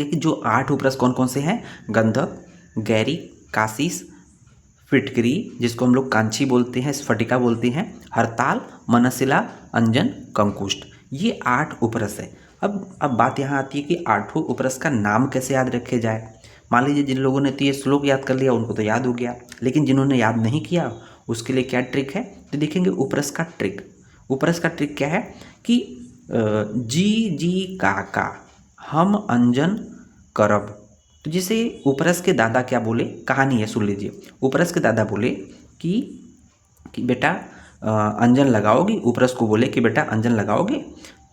कि जो 8 उपरस कौन कौन से हैं? गंधक, गैरिक, कासीस, फिटकरी जिसको हम लोग कांची बोलते हैं, स्फटिका बोलते हैं, हरताल, मनसिला, अंजन, कंकुष्ट, ये 8 उपरस है। अब बात यहाँ आती है कि 8 उपरस का नाम कैसे याद रखे जाए। मान लीजिए जिन लोगों ने तो ये श्लोक याद कर लिया उनको तो याद हो गया, लेकिन जिन्होंने याद नहीं किया उसके लिए क्या ट्रिक है, तो देखेंगे उपरस का ट्रिक। उपरस का ट्रिक क्या है कि जी जी काका हम अंजन करब। तो जैसे उपरस के दादा क्या बोले, कहानी है सुन लीजिए। उपरस के दादा बोले कि बेटा अंजन लगाओगी। उपरस को बोले कि बेटा अंजन लगाओगे।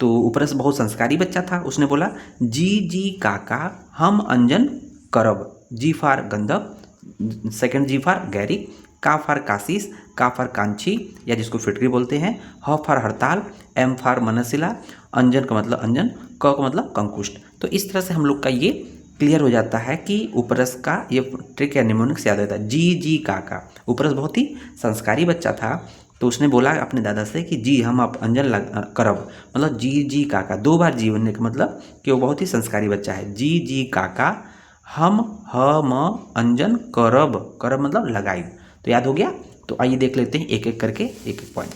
तो उपरस बहुत संस्कारी बच्चा था, उसने बोला जी जी काका हम अंजन करब। जी फॉर गंधक, सेकंड जी फॉर गैरिक, का फॉर कासीस, का फॉर कांची या जिसको फिटकरी बोलते हैं, ह फॉर हड़ताल, एम फॉर मनसिला, अंजन का मतलब अंजन, क का मतलब कंकुष्ट। तो इस तरह से हम लोग का ये क्लियर हो जाता है कि उपरस का ये ट्रिक या निमोनिक्स याद रहता है। जी जी काका, उपरस बहुत ही संस्कारी बच्चा था, तो उसने बोला अपने दादा से कि जी हम आप अंजन करब, मतलब जी जी काका 2 बार जी होने का मतलब कि वो बहुत ही संस्कारी बच्चा है। जी जी काका हम अंजन करब, करब मतलब लगाई। तो याद हो गया। तो आइए देख लेते हैं एक एक करके एक एक पॉइंट।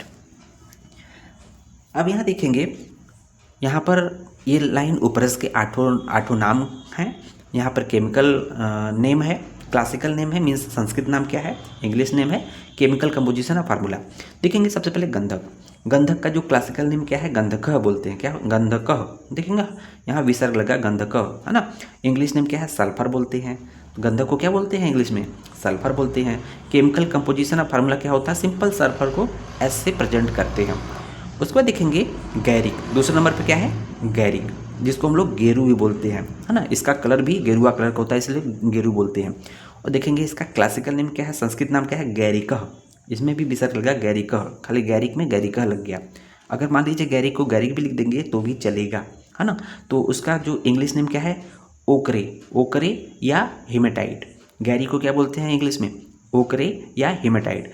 अब यहाँ देखेंगे, यहाँ पर ये लाइन उपरस के आठों नाम हैं। यहाँ पर केमिकल नेम है, क्लासिकल नेम है, मीन्स संस्कृत नाम क्या है, इंग्लिश नेम है, केमिकल कंपोजिशन और फार्मूला। देखेंगे सबसे पहले गंधक। गंधक का जो क्लासिकल नेम क्या है, गंधकः बोलते हैं। क्या? गंधकः। देखेंगे यहाँ विसर्ग लगा, गंधकः, है ना। इंग्लिश नेम क्या है, सल्फर बोलते हैं। तो गंधक को क्या बोलते हैं इंग्लिश में? सल्फर बोलते हैं। केमिकल कंपोजिशन और फार्मूला क्या होता है, सिंपल सल्फर को एस से प्रेजेंट करते हैं। उसके बाद देखेंगे गैरिक। दूसरे नंबर पे क्या है, गैरिक, जिसको हम लोग गेरू भी बोलते हैं, है ना। इसका कलर भी गेरुआ कलर का होता है, इसलिए गेरू बोलते हैं। और देखेंगे इसका क्लासिकल नेम क्या है, संस्कृत नाम क्या है, गैरिकः। इसमें भी विसर्ग लगा, गैरिकः, खाली गैरिक में गैरिकः लग गया। अगर मान लीजिए गैरिक को गैरिक भी लिख देंगे तो भी चलेगा, है ना। तो उसका जो इंग्लिश नेम क्या है, ओकरे, ओकरे या हेमेटाइट। गैरी को क्या बोलते हैं इंग्लिश में, ओकरे या हेमेटाइट।